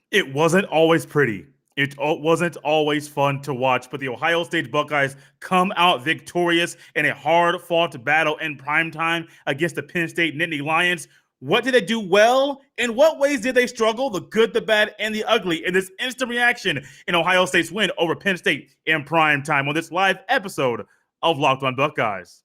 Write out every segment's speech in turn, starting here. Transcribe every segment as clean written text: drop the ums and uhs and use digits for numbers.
It wasn't always pretty. It wasn't always fun to watch, but the Ohio State Buckeyes come out victorious in a hard-fought battle in primetime against the Penn State Nittany Lions. What did they do well? In what ways did they struggle? The good, the bad, and the ugly in this instant reaction in Ohio State's win over Penn State in primetime on this live episode of Locked On Buckeyes.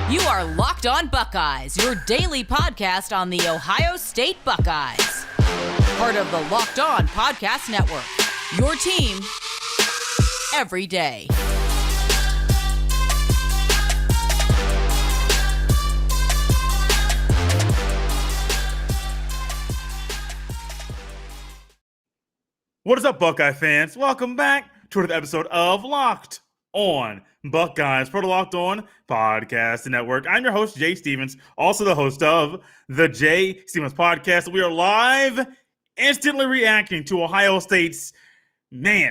You are Locked On Buckeyes, your daily podcast on the Ohio State Buckeyes. Part of the Locked On Podcast Network, your team every day. What is up, Buckeye fans? Welcome back to another episode of Locked On Buckeyes for the Locked On Podcast Network. I'm your host, Jay Stevens, also the host of the Jay Stevens Podcast. We are live, instantly reacting to Ohio State's,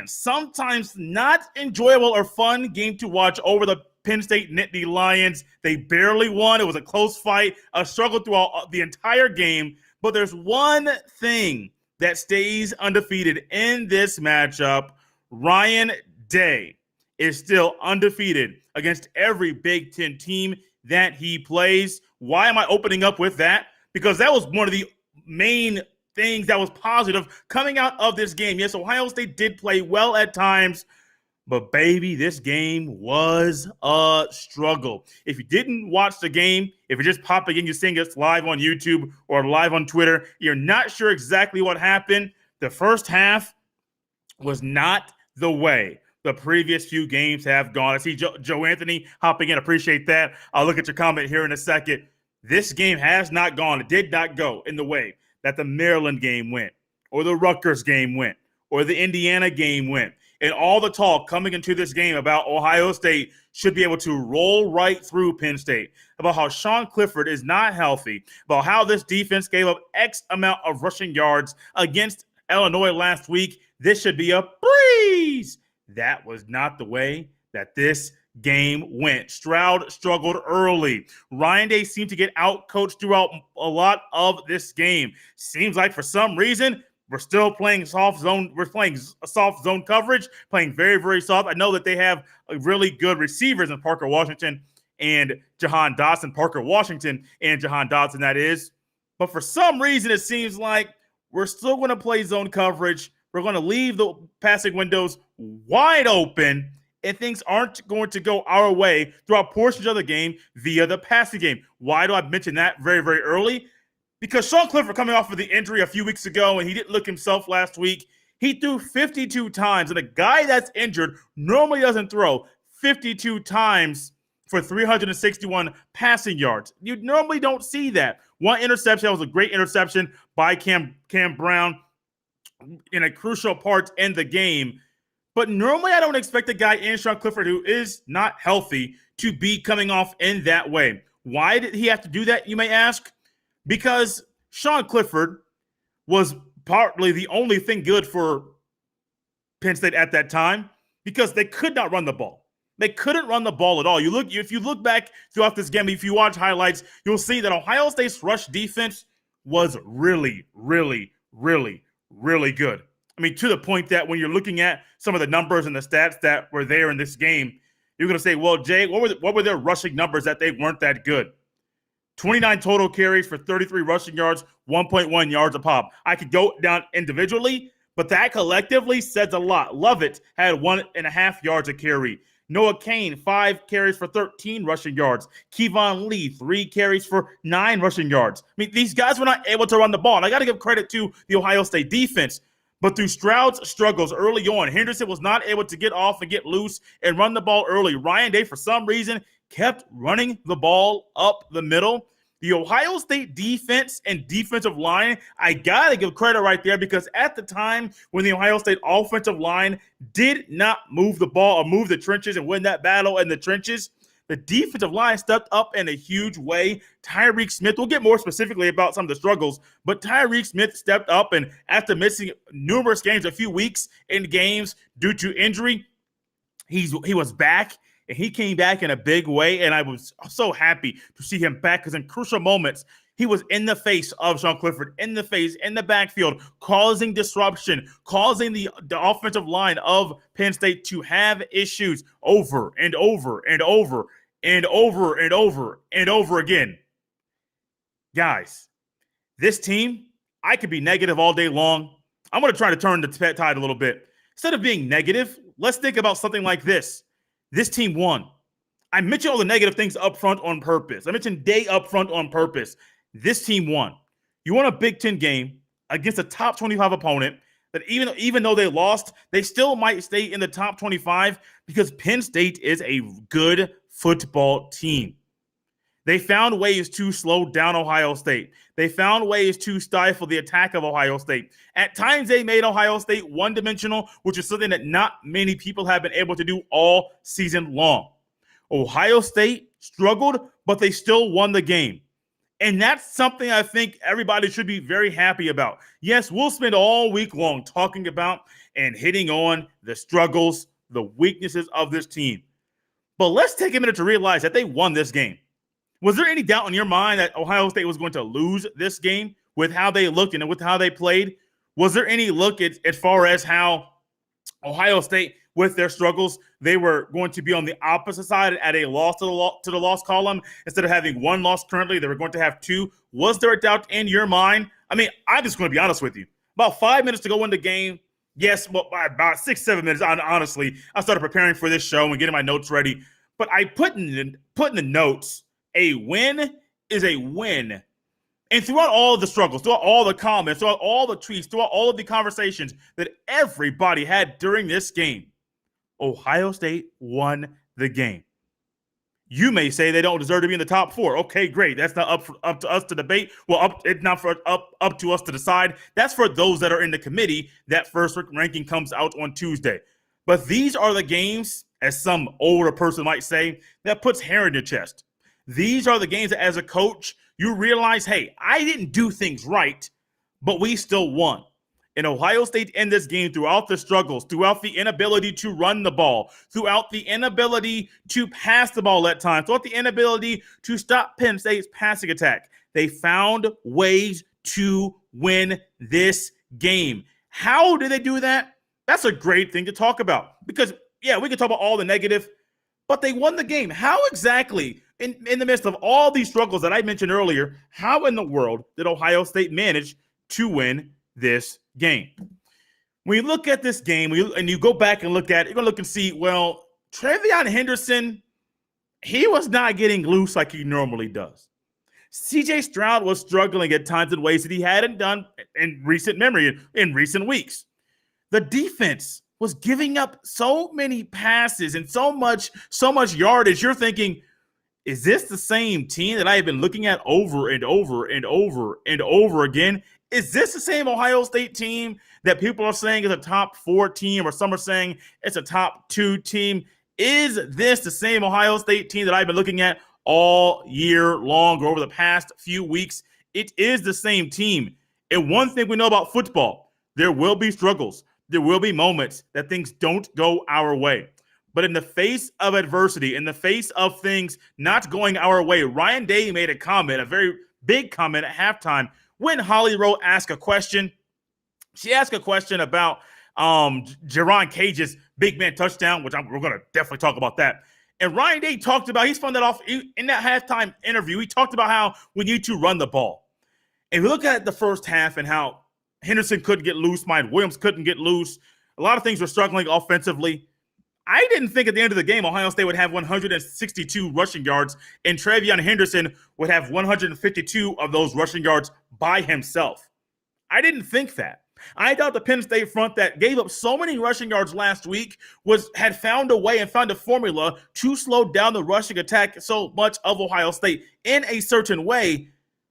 sometimes not enjoyable or fun game to watch over the Penn State Nittany Lions. They barely won. It was a close fight, a struggle throughout the entire game. But there's one thing that stays undefeated in this matchup. Ryan Day is still undefeated against every Big Ten team that he plays. Why am I opening up with that? Because that was one of the main things that was positive coming out of this game. Yes, Ohio State did play well at times, but baby, this game was a struggle. If you didn't watch the game, if you're just popping in, you're seeing us live on YouTube or live on Twitter, you're not sure exactly what happened. The first half was not the way the previous few games have gone. I see Joe Anthony hopping in. Appreciate that. I'll look at your comment here in a second. This game has not gone. It did not go in the way that the Maryland game went, or the Rutgers game went, or the Indiana game went. And all the talk coming into this game about Ohio State should be able to roll right through Penn State, about how Sean Clifford is not healthy, about how this defense gave up X amount of rushing yards against Illinois last week. This should be a breeze. That was not the way that this game went. Stroud struggled early. Ryan Day seemed to get out-coached throughout a lot of this game. Seems like for some reason, we're still playing soft zone. We're playing soft zone coverage, playing very, very soft. I know that they have really good receivers in Parker Washington and Jahan Dotson. Parker Washington and Jahan Dotson, that is. But for some reason, it seems like we're still going to play zone coverage. We're going to leave the passing windows wide open, and things aren't going to go our way throughout portions of the game via the passing game. Why do I mention that very, very early? Because Sean Clifford, coming off of the injury a few weeks ago, and he didn't look himself last week, he threw 52 times. And a guy that's injured normally doesn't throw 52 times for 361 passing yards. You normally don't see that. One interception, that was a great interception by Cam Brown in a crucial part in the game. But normally I don't expect a guy in Sean Clifford who is not healthy to be coming off in that way. Why did he have to do that, you may ask? Because Sean Clifford was partly the only thing good for Penn State at that time, because they could not run the ball. They couldn't run the ball at all. If you look back throughout this game, if you watch highlights, you'll see that Ohio State's rush defense was really, really, really, really good. I mean, to the point that when you're looking at some of the numbers and the stats that were there in this game, you're going to say, well, Jay, what were their rushing numbers that they weren't that good? 29 total carries for 33 rushing yards, 1.1 yards a pop. I could go down individually, but that collectively says a lot. Lovett had 1.5 yards a carry. Noah Kane, 5 carries for 13 rushing yards. Kevon Lee, 3 carries for 9 rushing yards. I mean, these guys were not able to run the ball. And I got to give credit to the Ohio State defense. But through Stroud's struggles early on, Henderson was not able to get off and get loose and run the ball early. Ryan Day, for some reason, kept running the ball up the middle. The Ohio State defense and defensive line, I got to give credit right there, because at the time when the Ohio State offensive line did not move the ball or move the trenches and win that battle in the trenches, the defensive line stepped up in a huge way. Tyreek Smith, we'll get more specifically about some of the struggles, but Tyreek Smith stepped up, and after missing numerous games, a few weeks in games due to injury, he was back. And he came back in a big way, and I was so happy to see him back because in crucial moments, he was in the face of Sean Clifford, in the backfield, causing disruption, causing the offensive line of Penn State to have issues over and over and over and over and over and over again. Guys, this team, I could be negative all day long. I'm going to try to turn the tide a little bit. Instead of being negative, let's think about something like this. This team won. I mentioned all the negative things up front on purpose. I mentioned day up front on purpose. This team won. You won a Big Ten game against a top 25 opponent that even though they lost, they still might stay in the top 25 because Penn State is a good football team. They found ways to slow down Ohio State. They found ways to stifle the attack of Ohio State. At times, they made Ohio State one-dimensional, which is something that not many people have been able to do all season long. Ohio State struggled, but they still won the game. And that's something I think everybody should be very happy about. Yes, we'll spend all week long talking about and hitting on the struggles, the weaknesses of this team. But let's take a minute to realize that they won this game. Was there any doubt in your mind that Ohio State was going to lose this game with how they looked and with how they played? Was there any look at as far as how Ohio State, with their struggles, they were going to be on the opposite side at a loss to the loss column? Instead of having one loss currently, they were going to have two. Was there a doubt in your mind? I mean, I'm just going to be honest with you. About 5 minutes to go in the game. Yes, well, about 6-7 minutes, honestly, I started preparing for this show and getting my notes ready. But I put in the notes, a win is a win. And throughout all of the struggles, throughout all the comments, throughout all the tweets, throughout all of the conversations that everybody had during this game, Ohio State won the game. You may say they don't deserve to be in the top four. Okay, great. That's not up to us to debate. Well, it's not up to us to decide. That's for those that are in the committee. That first ranking comes out on Tuesday. But these are the games, as some older person might say, that puts hair in your chest. These are the games that, as a coach, you realize, hey, I didn't do things right, but we still won. And Ohio State in this game, throughout the struggles, throughout the inability to run the ball, throughout the inability to pass the ball at times, throughout the inability to stop Penn State's passing attack, they found ways to win this game. How did they do that? That's a great thing to talk about because, yeah, we can talk about all the negative, but they won the game. How exactly, in the midst of all these struggles that I mentioned earlier, how in the world did Ohio State manage to win this game? When you look at this game and you go back and look at it, you're going to look and see, well, Trevion Henderson, he was not getting loose like he normally does. CJ Stroud was struggling at times in ways that he hadn't done in recent memory, in recent weeks. The defense was giving up so many passes and so much yardage. You're thinking, is this the same team that I have been looking at over and over and over and over again? Is this the same Ohio State team that people are saying is a top 4 team, or some are saying it's a top 2 team? Is this the same Ohio State team that I've been looking at all year long or over the past few weeks? It is the same team. And one thing we know about football, there will be struggles. There will be moments that things don't go our way. But in the face of adversity, in the face of things not going our way, Ryan Day made a comment, a very big comment at halftime, when Holly Rowe asked a question. She asked a question about Jerron Cage's big man touchdown, which we're going to definitely talk about that. And Ryan Day talked about, he spun that off in that halftime interview. He talked about how we need to run the ball. And we look at the first half and how Henderson couldn't get loose, Mike Williams couldn't get loose. A lot of things were struggling offensively. I didn't think at the end of the game Ohio State would have 162 rushing yards and Trevion Henderson would have 152 of those rushing yards by himself. I didn't think that. I thought the Penn State front that gave up so many rushing yards last week had found a way and found a formula to slow down the rushing attack so much of Ohio State in a certain way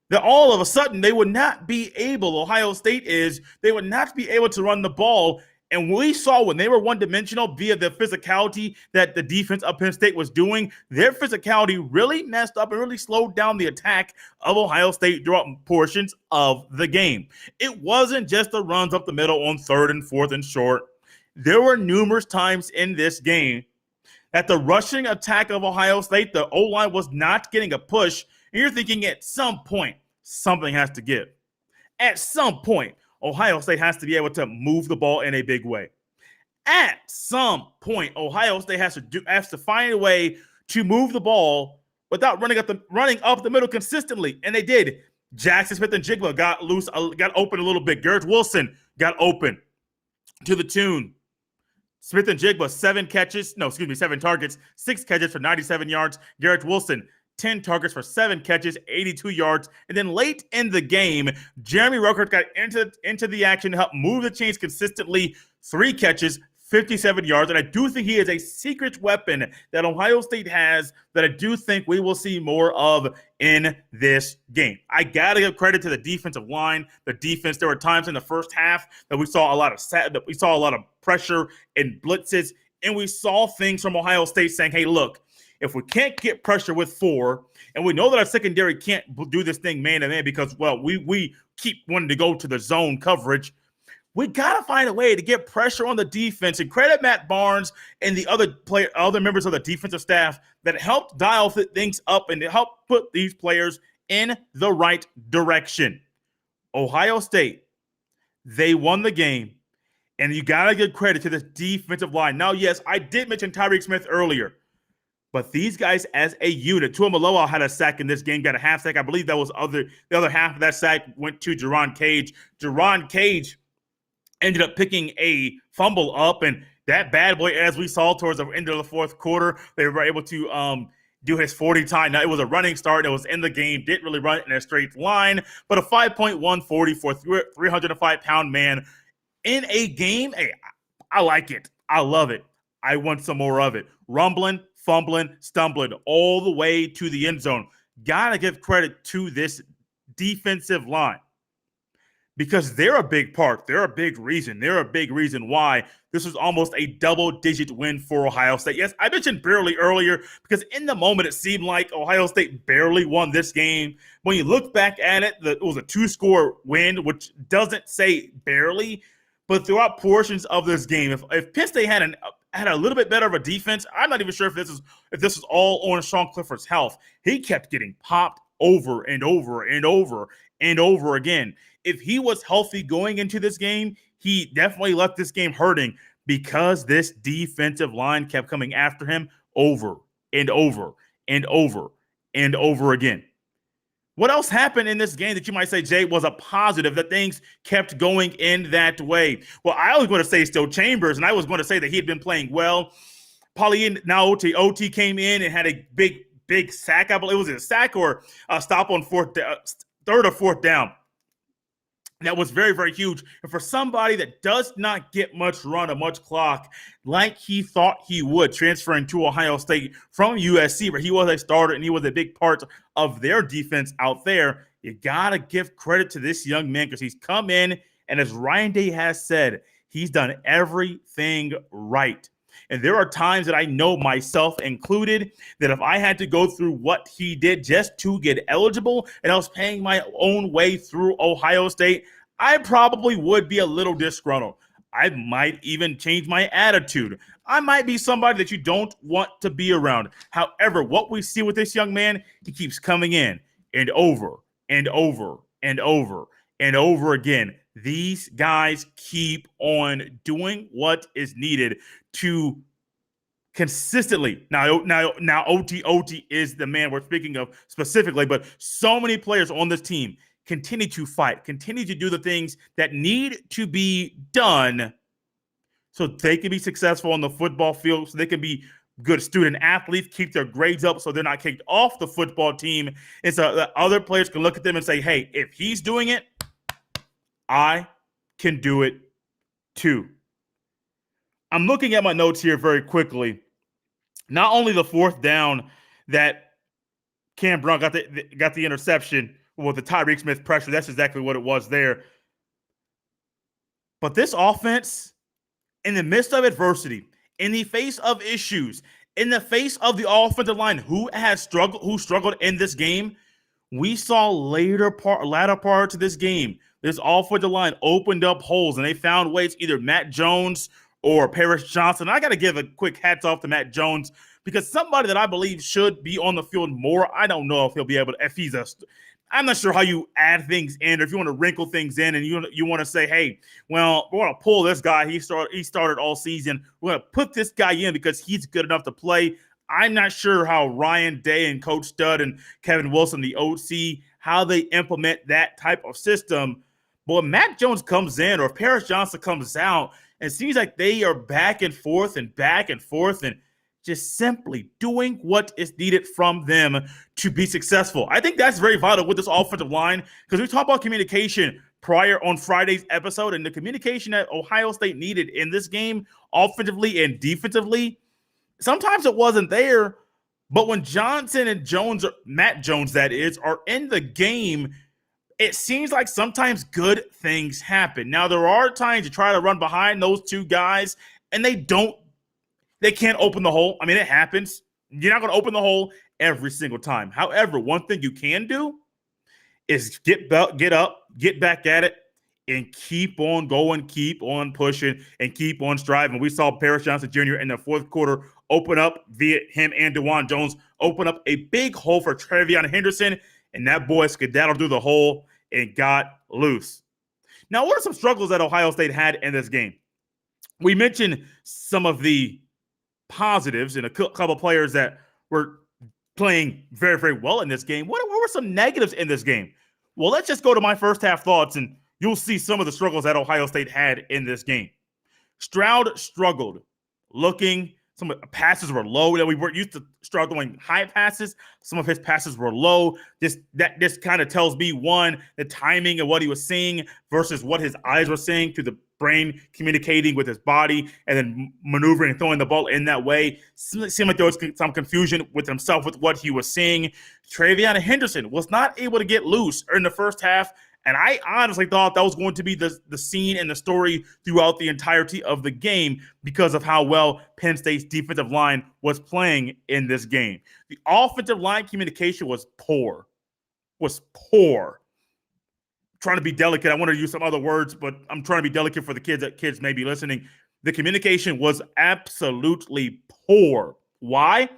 that all of a sudden they would not be able, Ohio State they would not be able to run the ball. And we saw when they were one-dimensional via the physicality that the defense of Penn State was doing, their physicality really messed up and really slowed down the attack of Ohio State throughout portions of the game. It wasn't just the runs up the middle on 3rd and 4th and short. There were numerous times in this game that the rushing attack of Ohio State, the O-line was not getting a push, and you're thinking at some point, something has to give. At some point, Ohio State has to be able to move the ball in a big way. At some point, Ohio State has to find a way to move the ball without running up the middle consistently, and they did. Jackson Smith-Njigba got open a little bit. Garrett Wilson got open to the tune. Smith-Njigba, 7 targets, 6 catches for 97 yards. Garrett Wilson, 10 targets for 7 catches, 82 yards. And then late in the game, Jeremy Ruckert got into the action to help move the chains consistently. 3 catches, 57 yards. And I do think he is a secret weapon that Ohio State has that I do think we will see more of in this game. I got to give credit to the defensive line, the defense. There were times in the first half that we saw a lot of pressure and blitzes, and we saw things from Ohio State saying, hey, look, if we can't get pressure with 4, and we know that our secondary can't do this thing man-to-man because, well, we keep wanting to go to the zone coverage, we got to find a way to get pressure on the defense, and credit Matt Barnes and the other members of the defensive staff that helped dial things up and to help put these players in the right direction. Ohio State, they won the game, and you got to give credit to this defensive line. Now, yes, I did mention Tyreek Smith earlier, but these guys as a unit, Tuamaloa had a sack in this game, got a half sack. I believe that was the other half of that sack went to Jerron Cage. Jerron Cage ended up picking a fumble up, and that bad boy, as we saw towards the end of the fourth quarter, they were able to do his 40 time. Now, it was a running start. It was in the game. Didn't really run in a straight line, but a 5.140 for 305-pound man in a game. Hey, I like it. I love it. I want some more of it. Rumbling, fumbling, stumbling all the way to the end zone. Gotta give credit to this defensive line, because they're a big part. They're a big reason. They're a big reason why this was almost a double-digit win for Ohio State. Yes, I mentioned barely earlier because in the moment it seemed like Ohio State barely won this game. When you look back at it, it was a 2-score win, which doesn't say barely, but throughout portions of this game, if Penn State had a little bit better of a defense, I'm not even sure if this is all on Sean Clifford's health. He kept getting popped over and over and over and over again. If he was healthy going into this game, he definitely left this game hurting because this defensive line kept coming after him over and over and over and over again. What else happened in this game that you might say, Jay, was a positive, that things kept going in that way? Well, I was going to say Still Chambers, and I was going to say that he had been playing well. OT came in and had a big sack. I believe it was a sack or a stop on third or fourth down. That was very, very huge. And for somebody that does not get much run or much clock like he thought he would, transferring to Ohio State from USC, where he was a starter and he was a big part of their defense out there, you got to give credit to this young man because he's come in, and as Ryan Day has said, he's done everything right. And there are times that I know, myself included, that if I had to go through what he did just to get eligible and I was paying my own way through Ohio State, I probably would be a little disgruntled. I might even change my attitude. I might be somebody that you don't want to be around. However, what we see with this young man, he keeps coming in and over and over and over and over again. These guys keep on doing what is needed to consistently. Now, OT is the man we're speaking of specifically, but so many players on this team continue to fight, continue to do the things that need to be done so they can be successful on the football field, so they can be good student athletes, keep their grades up so they're not kicked off the football team, and so that other players can look at them and say, hey, if he's doing it, I can do it too. I'm looking at my notes here very quickly. Not only the fourth down that Cam Brown got the interception with the Tyreek Smith pressure, that's exactly what it was there. But this offense, in the midst of adversity, in the face of issues, in the face of the offensive line who struggled in this game, we saw latter part to this game, this offensive line opened up holes, and they found ways, either Matt Jones or Paris Johnson. I got to give a quick hats off to Matt Jones because somebody that I believe should be on the field more. I don't know if he'll be able to, if he's a, I'm not sure how you add things in, or if you want to wrinkle things in and you want to say, hey, well, we're going to pull this guy. He started all season. We're going to put this guy in because he's good enough to play. I'm not sure how Ryan Day and Coach Stud and Kevin Wilson, the OC, how they implement that type of system. But when Matt Jones comes in, or if Paris Johnson comes out, it seems like they are back and forth and just simply doing what is needed from them to be successful. I think that's very vital with this offensive line because we talked about communication prior on Friday's episode, and the communication that Ohio State needed in this game, offensively and defensively, sometimes it wasn't there. But when Johnson and Jones, Matt Jones that is, are in the game, it seems like sometimes good things happen. Now, there are times you try to run behind those two guys, and they can't open the hole. I mean, it happens. You're not going to open the hole every single time. However, one thing you can do is get up, get back at it, and keep on going, keep on pushing, and keep on striving. We saw Paris Johnson Jr. in the fourth quarter open up via him and DeJuan Jones, open up a big hole for Travion Henderson, and that boy skedaddled through the hole and got loose. Now, what are some struggles that Ohio State had in this game? We mentioned some of the positives and a couple players that were playing very, very well in this game. What were some negatives in this game? Well, let's just go to my first half thoughts, and you'll see some of the struggles that Ohio State had in this game. Stroud struggled some passes were low. We weren't used to Stroud throwing high passes. Some of his passes were low. This kind of tells me, one, the timing of what he was seeing versus what his eyes were seeing to the brain communicating with his body and then maneuvering and throwing the ball in that way. Seemed like there was some confusion with himself with what he was seeing. Travion Henderson was not able to get loose in the first half, and I honestly thought that was going to be the scene and the story throughout the entirety of the game because of how well Penn State's defensive line was playing in this game. The offensive line communication was poor. Trying to be delicate. I want to use some other words, but I'm trying to be delicate for the kids may be listening. The communication was absolutely poor. Why?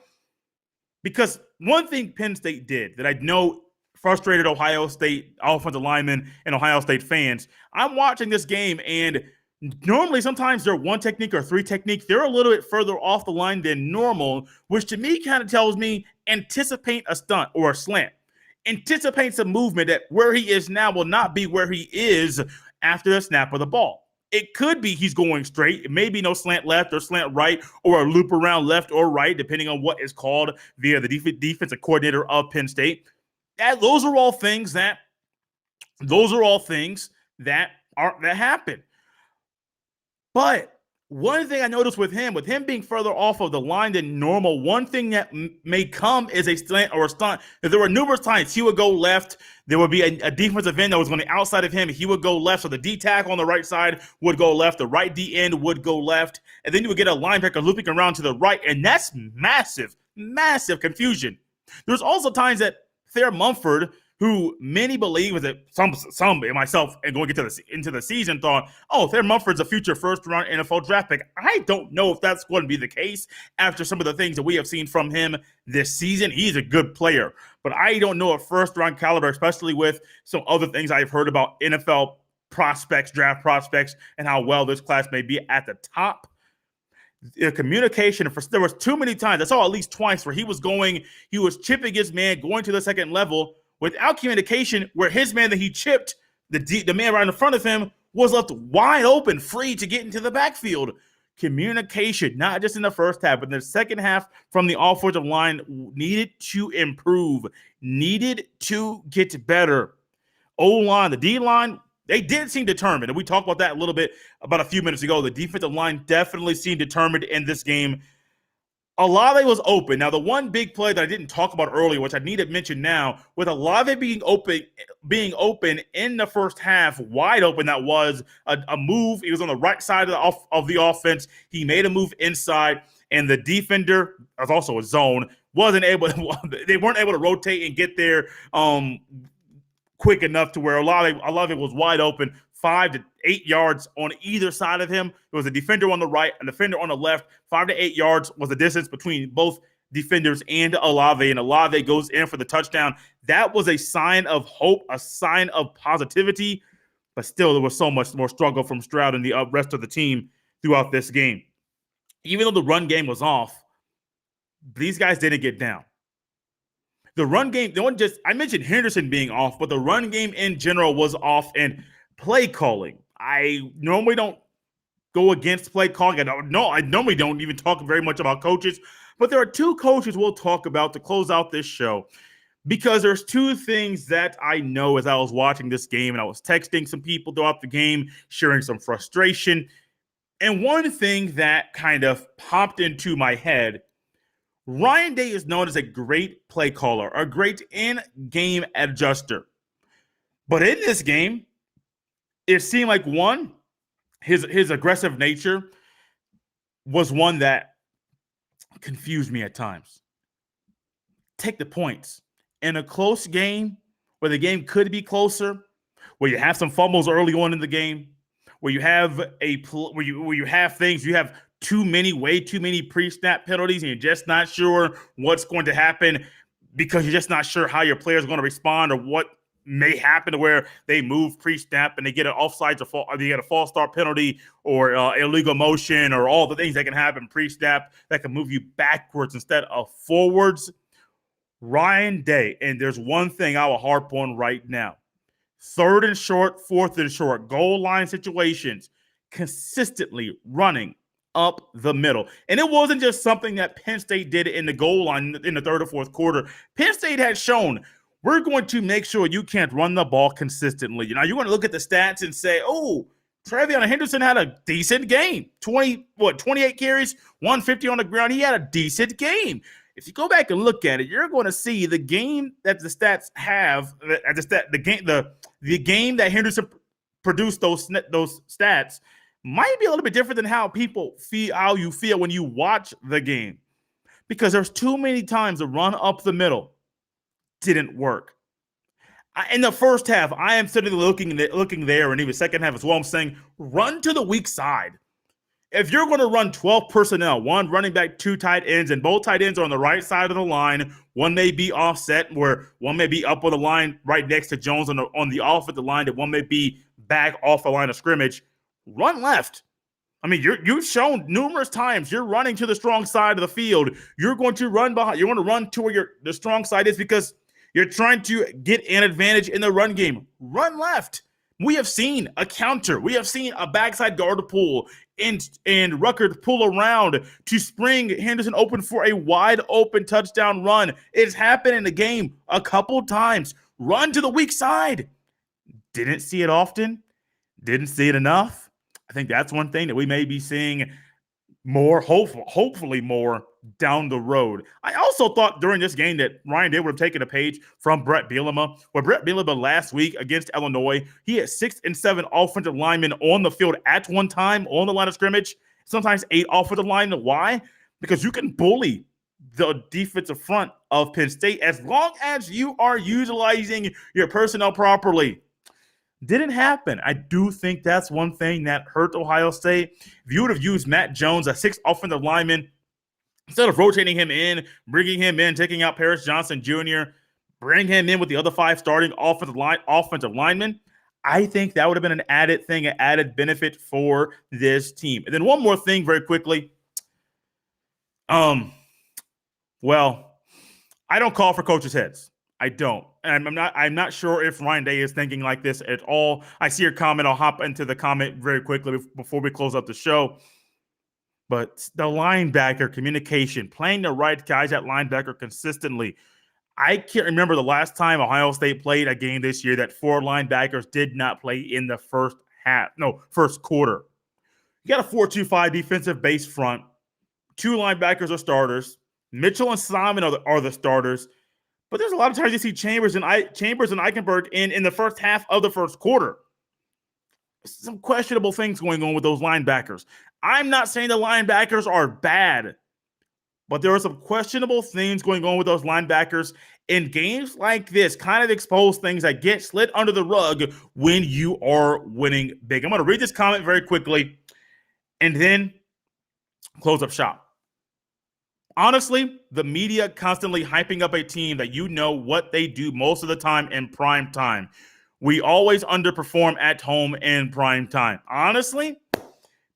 Because one thing Penn State did that I know frustrated Ohio State offensive linemen and Ohio State fans. I'm watching this game, and normally sometimes they're one technique or three techniques. They're a little bit further off the line than normal, which to me kind of tells me anticipate a stunt or a slant. Anticipate some movement that where he is now will not be where he is after the snap of the ball. It could be he's going straight. It may be no slant left or slant right or a loop around left or right, depending on what is called via the defensive coordinator of Penn State. Those are all things that happen. But one thing I noticed with him being further off of the line than normal, one thing that may come is a slant or a stunt. If there were numerous times he would go left, there would be a defensive end that was on the outside of him. He would go left, so the D tackle on the right side would go left, the right D end would go left, and then you would get a linebacker looping around to the right, and that's massive confusion. There's also times that Thayer Mumford, who many believe was that some and myself and going into the season thought, oh, Thayer Mumford's a future first-round NFL draft pick. I don't know if that's going to be the case after some of the things that we have seen from him this season. He's a good player, but I don't know a first-round caliber, especially with some other things I've heard about NFL prospects, draft prospects, and how well this class may be at the top. The communication, there was too many times, I saw at least twice where he was chipping his man, going to the second level without communication, where his man that he chipped, the man right in front of him, was left wide open, free to get into the backfield. Communication, not just in the first half, but in the second half from the offensive line, needed to improve, needed to get better. O-line, the D-line, they did seem determined, and we talked about that a little bit about a few minutes ago. The defensive line definitely seemed determined in this game. Olave was open. Now, the one big play that I didn't talk about earlier, which I need to mention now, with Olave being open in the first half, wide open, that was a move. He was on the right side of the offense. He made a move inside, and the defender, was also a zone, they weren't able to rotate and get there quick enough to where Olave was wide open 5 to 8 yards on either side of him. There was a defender on the right, a defender on the left. 5 to 8 yards was the distance between both defenders and Olave, and Olave goes in for the touchdown. That was a sign of hope, a sign of positivity, but still there was so much more struggle from Stroud and the rest of the team throughout this game. Even though the run game was off, these guys didn't get down. The run game, I mentioned Henderson being off, but the run game in general was off, and play calling. I normally don't go against play calling. I normally don't even talk very much about coaches, but there are two coaches we'll talk about to close out this show, because there's two things that I know as I was watching this game, and I was texting some people throughout the game, sharing some frustration. And one thing that kind of popped into my head, Ryan Day is known as a great play caller, a great in-game adjuster. But in this game, it seemed like his aggressive nature was one that confused me at times. Take the points. In a close game, where the game could be closer, where you have some fumbles early on in the game, where you have you have way too many pre-snap penalties, and you're just not sure what's going to happen because you're just not sure how your players are going to respond, or what may happen to where they move pre-snap and they get an offsides or they get a false start penalty or illegal motion, or all the things that can happen pre-snap that can move you backwards instead of forwards. Ryan Day, and there's one thing I will harp on right now. 3rd and short, 4th and short, goal line situations, consistently running up the middle. And it wasn't just something that Penn State did in the goal line in the 3rd or 4th quarter. Penn State had shown, we're going to make sure you can't run the ball consistently. Now, you're going to look at the stats and say, oh, Travion Henderson had a decent game. 28 carries, 150 on the ground. He had a decent game. If you go back and look at it, you're going to see the game that the stats have, the game that Henderson produced those stats might be a little bit different than how you feel when you watch the game, because there's too many times the run up the middle didn't work. In the first half, I am sitting looking there, and even second half as well, I'm saying run to the weak side. If you're going to run 12 personnel, one running back, 2 tight ends, and both tight ends are on the right side of the line, one may be offset, where one may be up on the line right next to Jones on the offensive line, and one may be back off the line of scrimmage, run left. I mean, you've shown numerous times you're running to the strong side of the field. You're going to run behind. You're going to run to where the strong side is, because you're trying to get an advantage in the run game. Run left. We have seen a counter. We have seen a backside guard to pull and Rucker to pull around to spring Henderson open for a wide open touchdown run. It's happened in the game a couple times. Run to the weak side. Didn't see it often. Didn't see it enough. I think that's one thing that we may be seeing more, hopefully more down the road. I also thought during this game that Ryan Day would have taken a page from Brett Bielema. Where Brett Bielema last week against Illinois, he had 6 and 7 offensive linemen on the field at one time on the line of scrimmage, sometimes 8 offensive linemen. Why? Because you can bully the defensive front of Penn State as long as you are utilizing your personnel properly. Didn't happen. I do think that's one thing that hurt Ohio State. If you would have used Matt Jones, a 6th offensive lineman, instead of rotating him in, bringing him in, taking out Paris Johnson Jr., bring him in with the other 5 starting offensive linemen, I think that would have been an added thing, an added benefit for this team. And then one more thing very quickly. Well, I don't call for coaches' heads. I don't. And I'm not sure if Ryan Day is thinking like this at all. I see your comment. I'll hop into the comment very quickly before we close up the show. But the linebacker communication, playing the right guys at linebacker consistently. I can't remember the last time Ohio State played a game this year that 4 linebackers did not play in the first quarter. You got a 4-2-5 defensive base front. 2 linebackers are starters. Mitchell and Simon are the starters. But there's a lot of times you see Chambers and Eichenberg in the first half of the first quarter. Some questionable things going on with those linebackers. I'm not saying the linebackers are bad. but there are some questionable things going on with those linebackers. And games like this kind of expose things that get slid under the rug when you are winning big. I'm going to read this comment very quickly and then close up shop. Honestly, the media constantly hyping up a team that you know what they do most of the time in prime time. We always underperform at home in prime time. Honestly,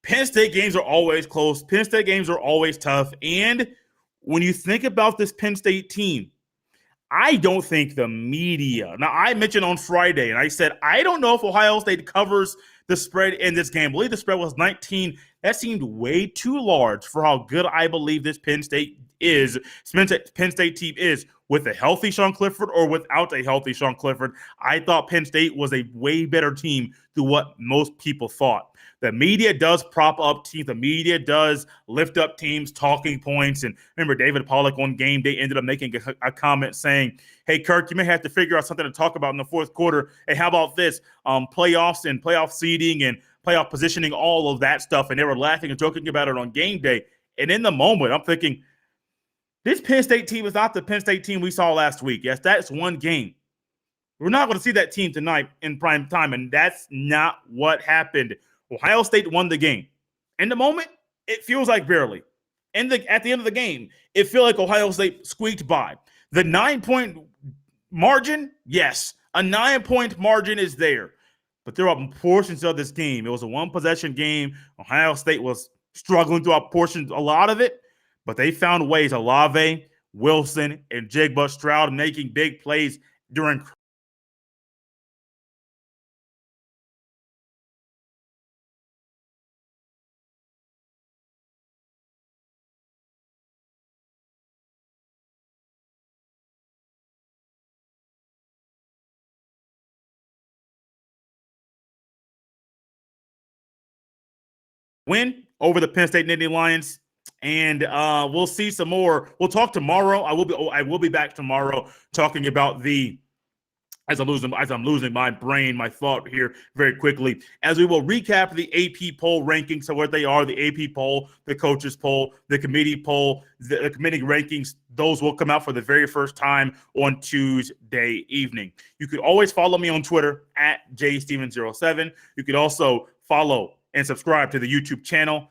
Penn State games are always close. Penn State games are always tough. And when you think about this Penn State team, I don't think the media. Now, I mentioned on Friday, and I said, I don't know if Ohio State covers the spread in this game. I believe the spread was 19. That seemed way too large for how good I believe this Penn State team is with a healthy Sean Clifford or without a healthy Sean Clifford. I thought Penn State was a way better team than what most people thought. The media does prop up teams. The media does lift up teams' talking points. And remember, David Pollack on game day ended up making a comment saying, hey, Kirk, you may have to figure out something to talk about in the fourth quarter. Hey, how about this? Playoffs and playoff seeding and playoff positioning, all of that stuff. And they were laughing and joking about it on game day. And in the moment, I'm thinking, this Penn State team is not the Penn State team we saw last week. Yes, that's one game. We're not going to see that team tonight in prime time, and that's not what happened. Ohio State won the game. In the moment, it feels like barely. At the end of the game, it feels like Ohio State squeaked by. The 9-point margin, yes, a 9-point margin is there. But there are portions of this game. It was a one-possession game. Ohio State was struggling throughout portions, a lot of it. But they found ways. Olave, Wilson, and Jigba Stroud making big plays during win over the Penn State Nittany Lions. And we'll see some more. We'll talk tomorrow. I will be back tomorrow talking about as I'm losing my brain, my thought here very quickly, as we will recap the AP poll rankings. So what they are, the AP poll, the coaches poll, the committee poll, the committee rankings, those will come out for the very first time on Tuesday evening. You could always follow me on Twitter at jsteven07. You could also follow and subscribe to the YouTube channel,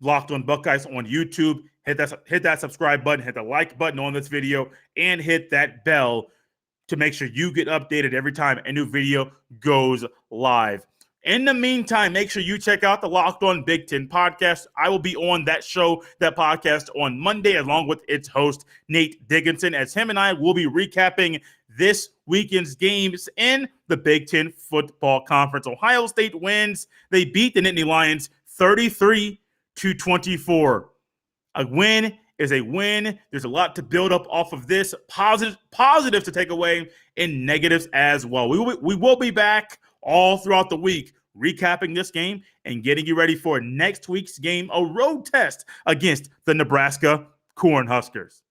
Locked on Buckeyes on YouTube. Hit that subscribe button, hit the like button on this video, and hit that bell to make sure you get updated every time a new video goes live. In the meantime, make sure you check out the Locked On Big Ten podcast. I will be on that podcast on Monday, along with its host, Nate Dickinson, as him and I will be recapping this weekend's games in the Big Ten Football Conference. Ohio State wins. They beat the Nittany Lions 33-24. A win is a win. There's a lot to build up off of this. Positives to take away and negatives as well. We will be back all throughout the week recapping this game and getting you ready for next week's game, a road test against the Nebraska Cornhuskers.